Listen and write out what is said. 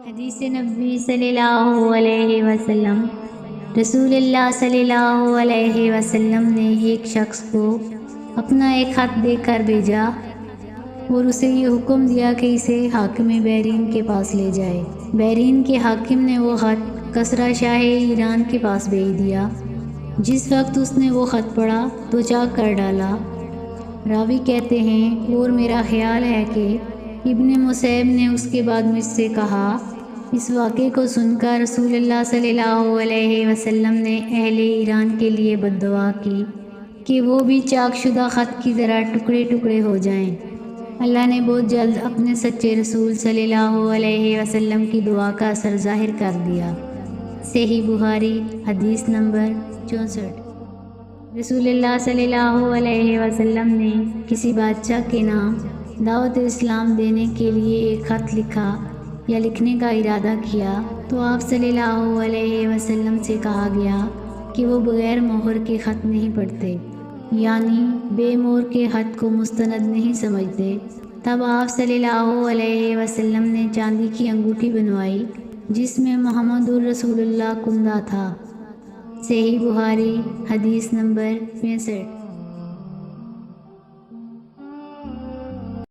حدیث نبی صلی اللہ علیہ وسلم۔ رسول اللہ صلی اللہ علیہ وسلم نے ایک شخص کو اپنا ایک خط دے کر بھیجا اور اسے یہ حکم دیا کہ اسے حاکم بحرین کے پاس لے جائے۔ بحرین کے حاکم نے وہ خط کسریٰ شاہ ایران کے پاس بھیج دیا۔ جس وقت اس نے وہ خط پڑھا تو چاک کر ڈالا۔ راوی کہتے ہیں اور میرا خیال ہے کہ ابن مسیب نے اس کے بعد مجھ سے کہا، اس واقعے کو سن کر رسول اللہ صلی اللہ علیہ وسلم نے اہل ایران کے لیے بد دعا کی کہ وہ بھی چاک شدہ خط کی طرح ٹکڑے ٹکڑے ہو جائیں۔ اللہ نے بہت جلد اپنے سچے رسول صلی اللہ علیہ وسلم کی دعا کا اثر ظاہر کر دیا۔ صحیح بخاری حدیث نمبر 64۔ رسول اللہ صلی اللہ علیہ وسلم نے کسی بادشاہ کے نام دعوت اسلام دینے کے لیے ایک خط لکھا یا لکھنے کا ارادہ کیا تو آپ صلی اللہ علیہ وسلم سے کہا گیا کہ وہ بغیر مہر کے خط نہیں پڑھتے، یعنی بے مہر کے خط کو مستند نہیں سمجھتے۔ تب آپ صلی اللہ علیہ وسلم نے چاندی کی انگوٹھی بنوائی جس میں محمد الرسول اللہ کندہ تھا۔ صحیح بخاری حدیث نمبر 65۔